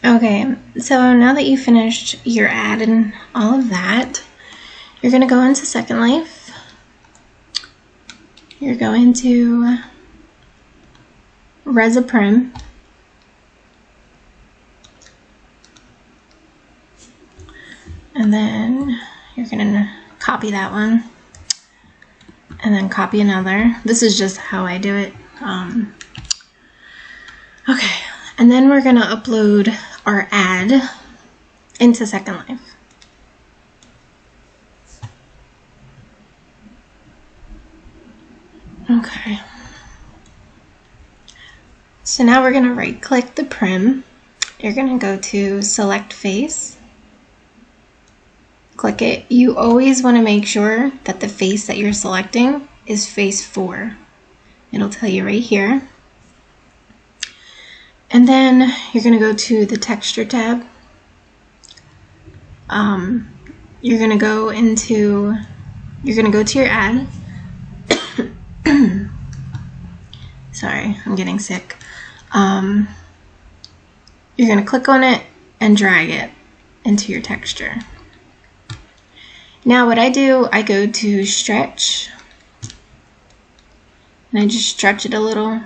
Okay, so now that you finished your ad and all of that, you're going to go into Secondlife. You're going to Prim. And then you're going to copy that one. And then copy another. This is just how I do it. Okay, and then we're going to upload our ad into Secondlife. Okay. So now we're going to right click the prim. You're going to go to select face. Click it. You always want to make sure that the face that you're selecting is face 4. It'll tell you right here. And then you're going to go to the texture tab. You're going to go to your ad. Sorry, I'm getting sick. You're going to click on it and drag it into your texture. Now what I do, I go to stretch, and I just stretch it a little,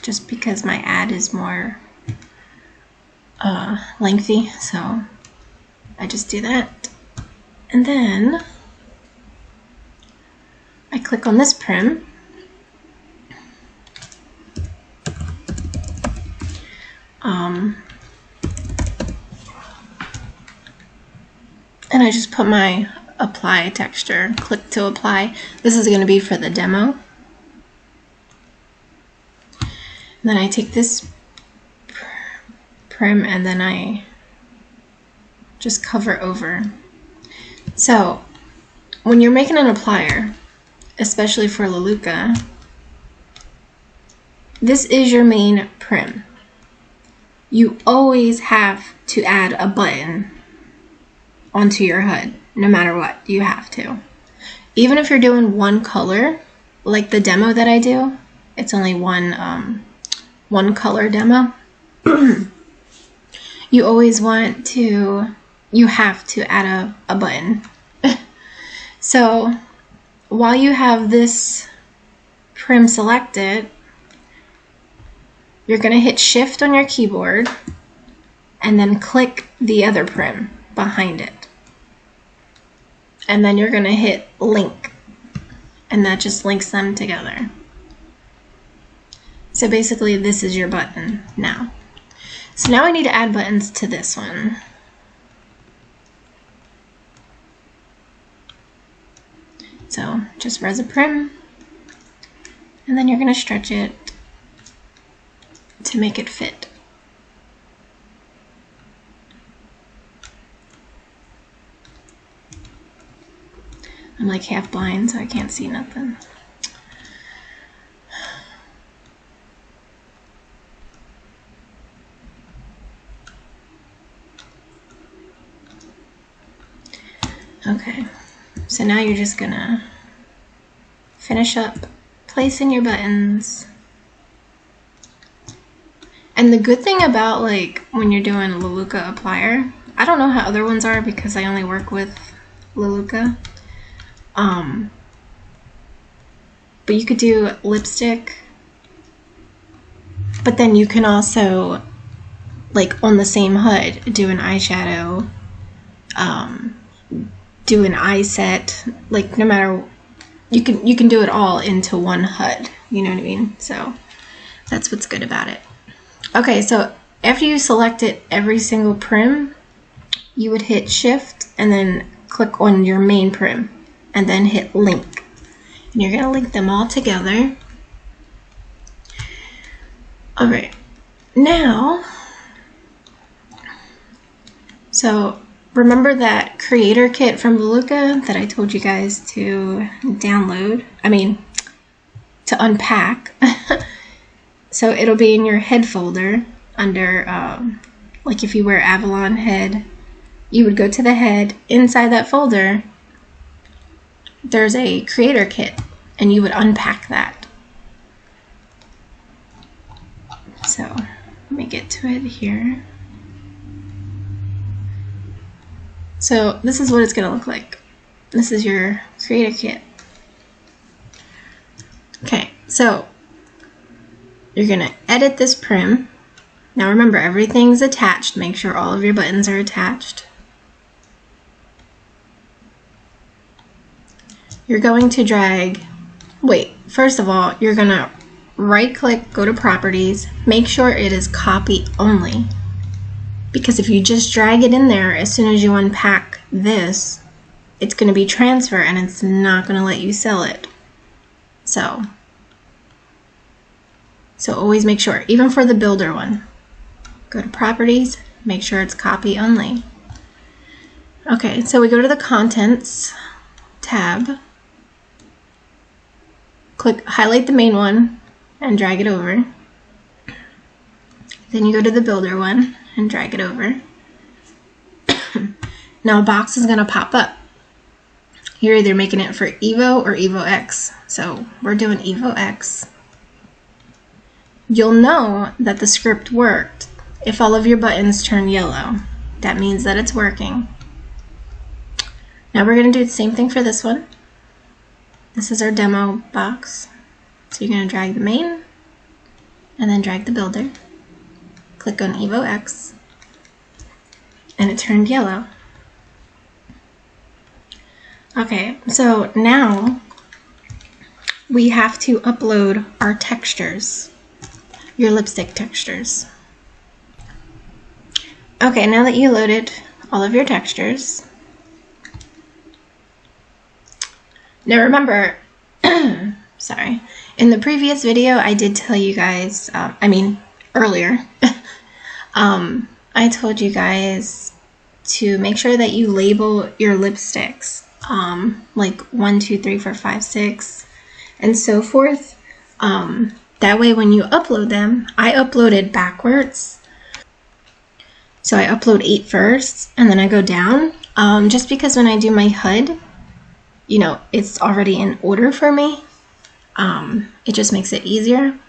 just because my ad is more lengthy, so I just do that. And then I click on this prim. And I just put my apply texture, click to apply. This is going to be for the demo. And then I take this prim and then I just cover over. So when you're making an applier, especially for Lelutka, this is your main prim. You always have to add a button onto your HUD, no matter what, you have to. Even if you're doing one color, like the demo that I do, it's only one color demo. You always want to, you have to add a button. So while you have this prim selected, you're gonna hit shift on your keyboard and then click the other prim behind it. And then you're gonna hit link, and that just links them together. So basically this is your button now. So now I need to add buttons to this one. So just prim, and then you're gonna stretch it to make it fit. I'm like half blind, so I can't see nothing. Okay, so now you're just gonna finish up placing your buttons. And the good thing about like when you're doing a Lelutka Applier, I don't know how other ones are because I only work with Lelutka. But you could do lipstick, but then you can also, like on the same HUD, do an eyeshadow, do an eye set, like no matter, you can do it all into one HUD, you know what I mean? So that's what's good about it. Okay, so after you selected every single prim, you would hit shift and then click on your main prim and then hit link. And you're gonna link them all together. All right, now, so remember that creator kit from Lelutka that I told you guys to download, to unpack. So it'll be in your head folder under, like if you wear Avalon head, you would go to the head. Inside that folder, there's a creator kit, and you would unpack that. So let me get to it here. So this is what it's going to look like. This is your creator kit. Okay, so you're going to edit this prim. Now remember, everything's attached. Make sure all of your buttons are attached. You're going to drag, first of all, you're going to right click, go to properties, make sure it is copy only. Because if you just drag it in there, as soon as you unpack this, it's going to be transfer and it's not going to let you sell it. So always make sure, even for the builder one, go to properties, make sure it's copy only. Okay, so we go to the contents tab, highlight the main one and drag it over. Then you go to the builder one and drag it over. Now a box is going to pop up. You're either making it for Evo or Evo X. So we're doing Evo X. You'll know that the script worked if all of your buttons turn yellow. That means that it's working. Now we're going to do the same thing for this one. This is our demo box. So you're going to drag the main and then drag the builder. Click on Evo X and it turned yellow. Okay, so now we have to upload our textures, your lipstick textures. Okay, now that you loaded all of your textures, now remember, sorry, in the previous video I did tell you guys, earlier, I told you guys to make sure that you label your lipsticks, like 1, 2, 3, 4, 5, 6, and so forth. That way when you upload them, I uploaded backwards. So I upload 8 first, and then I go down, just because when I do my HUD, you know, it's already in order for me. It just makes it easier.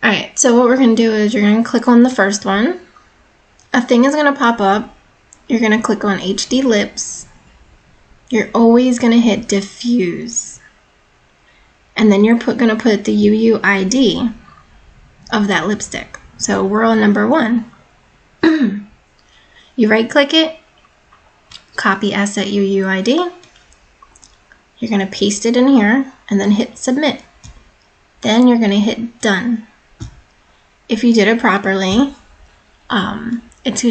Alright, so what we're going to do is you're going to click on the first one. A thing is going to pop up. You're going to click on HD Lips. You're always going to hit Diffuse. And then you're going to put the UUID of that lipstick. So we're on number 1. You right click it, copy asset UUID. You're going to paste it in here and then hit Submit. Then you're going to hit Done. If you did it properly, it's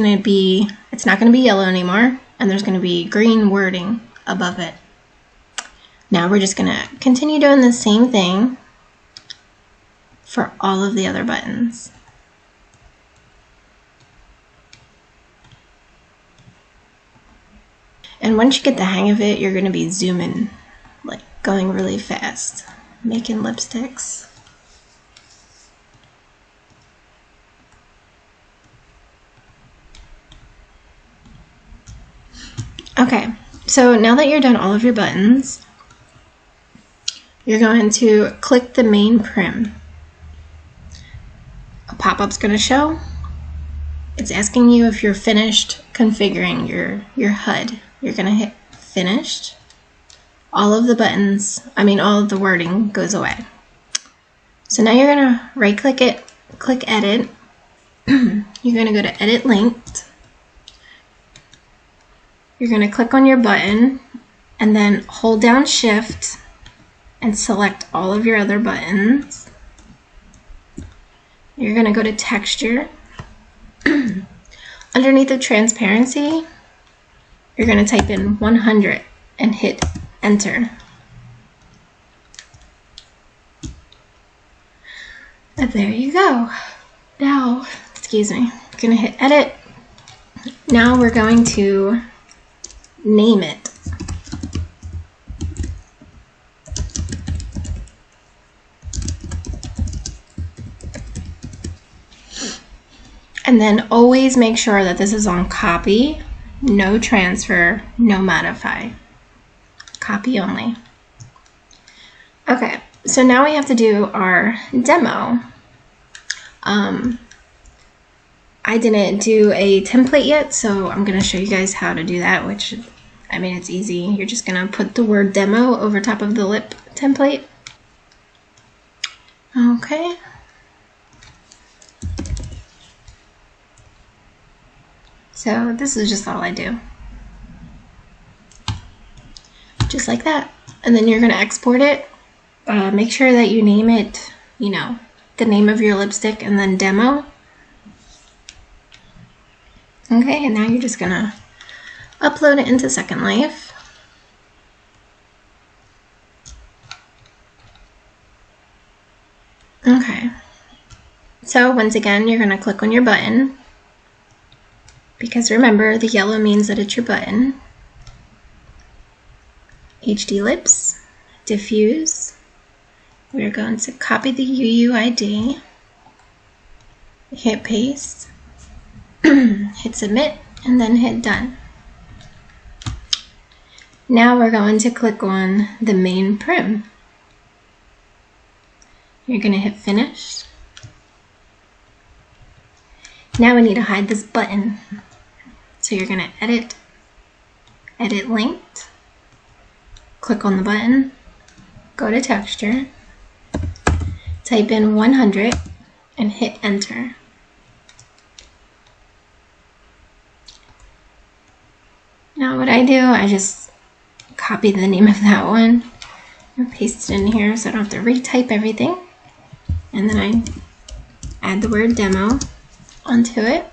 not going to be yellow anymore, and there's going to be green wording above it. Now we're just going to continue doing the same thing for all of the other buttons. And once you get the hang of it, you're going to be zooming, like going really fast, making lipsticks. Okay, so now that you're done all of your buttons, you're going to click the main prim. A pop-up's going to show. It's asking you if you're finished configuring your HUD. You're going to hit Finished. All of the buttons, all of the wording goes away. So now you're going to right-click it, click Edit. You're going to go to Edit Linked. You're going to click on your button and then hold down Shift and select all of your other buttons. You're going to go to Texture. Underneath the transparency, you're going to type in 100 and hit Enter. And there you go. Now, excuse me, I'm going to hit Edit. Now we're going to name it. And then always make sure that this is on copy, no transfer, no modify. Copy only. Okay, so now we have to do our demo. I didn't do a template yet, so I'm going to show you guys how to do that, which, I mean, it's easy. You're just going to put the word demo over top of the lip template. Okay. So this is just all I do. Just like that. And then you're going to export it. Make sure that you name it, you know, the name of your lipstick and then demo. Okay, and now you're just going to upload it into Secondlife. Okay. So once again, you're going to click on your button. Because remember, the yellow means that it's your button. HD lips, diffuse. We're going to copy the UUID, hit paste, hit submit, and then hit done. Now we're going to click on the main prim. You're going to hit finish. Now we need to hide this button. So you're going to edit linked, click on the button, go to texture, type in 100 and hit enter. Now what I do, I just copy the name of that one and paste it in here so I don't have to retype everything. And then I add the word demo onto it.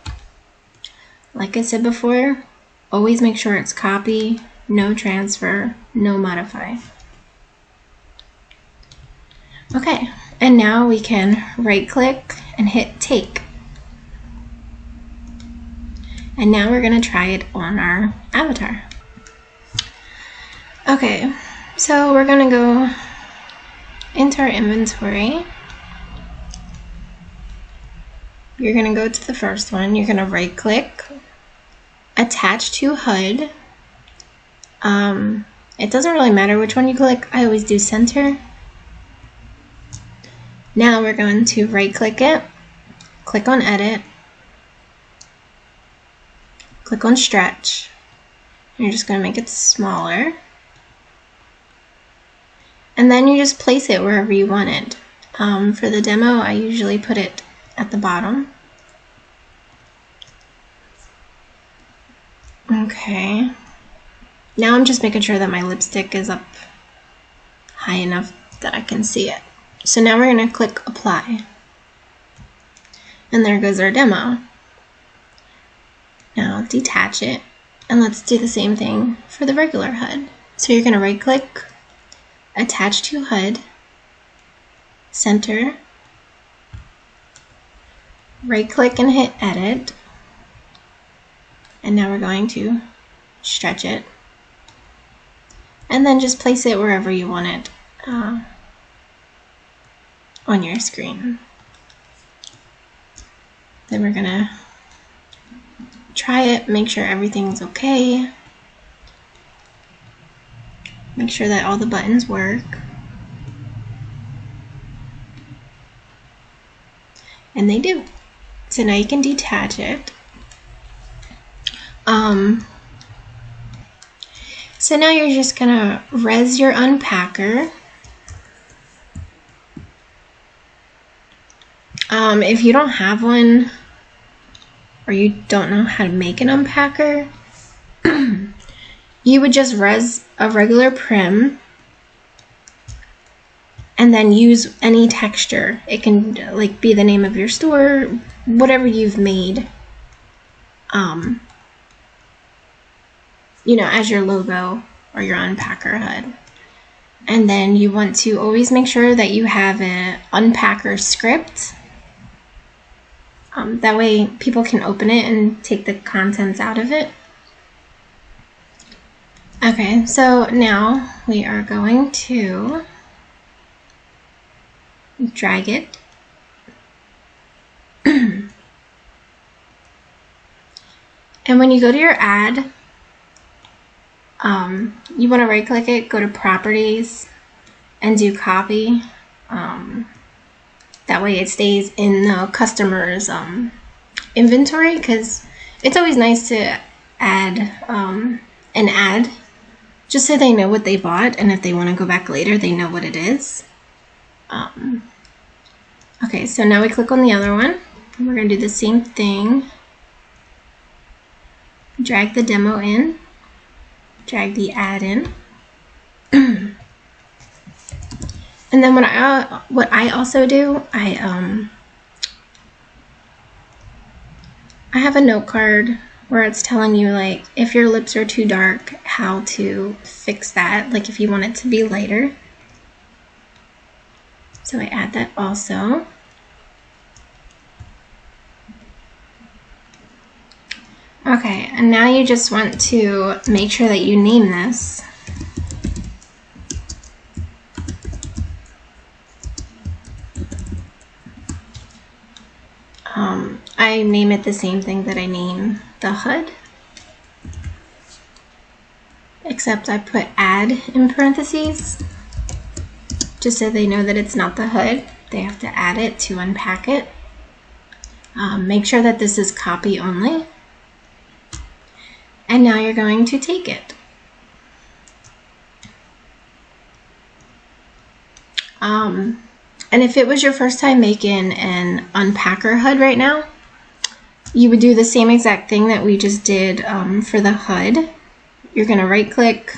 Like I said before, always make sure it's copy, no transfer, no modify. Okay, and now we can right click and hit take. And now we're going to try it on our avatar. Okay, so we're going to go into our inventory. You're going to go to the first one. You're going to right click, attach to HUD. It doesn't really matter which one you click. I always do center. Now we're going to right click it, click on edit, click on stretch. You're just going to make it smaller. And then you just place it wherever you want it. For the demo, I usually put it at the bottom. Okay. Now I'm just making sure that my lipstick is up high enough that I can see it. So now we're going to click apply. And there goes our demo. Now detach it. And let's do the same thing for the regular HUD. So you're going to right click, attach to HUD, center, right click and hit edit. And now we're going to stretch it. And then just place it wherever you want it on your screen. Then we're gonna try it, make sure everything's okay. Make sure that all the buttons work. And they do. So now you can detach it. So now you're just gonna res your unpacker. If you don't have one or you don't know how to make an unpacker, you would just res a regular prim and then use any texture. It can like be the name of your store, whatever you've made, you know, as your logo or your unpacker HUD. And then you want to always make sure that you have an unpacker script. That way people can open it and take the contents out of it. Okay, so now we are going to drag it. And when you go to your ad, you want to right click it, go to properties and do copy. That way it stays in the customer's inventory, because it's always nice to add an ad just so they know what they bought, and if they want to go back later, they know what it is. Okay, so now we click on the other one, and we're going to do the same thing. Drag the demo in, drag the ad in. And then what I also do, I have a note card where it's telling you, like, if your lips are too dark, how to fix that, like if you want it to be lighter. So I add that also. Okay, and now you just want to make sure that you name this. I name it the same thing that I name the HUD, except I put add in parentheses, just so they know that it's not the HUD. They have to add it to unpack it. Make sure that this is copy only. And now you're going to take it. And if it was your first time making an unpacker HUD right now, you would do the same exact thing that we just did for the HUD. You're going to right click,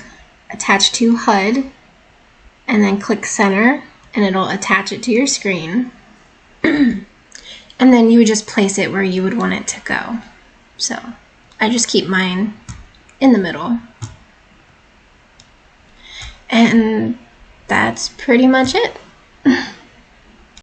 attach to HUD, and then click center, and it'll attach it to your screen. And then you would just place it where you would want it to go. So I just keep mine in the middle. And that's pretty much it.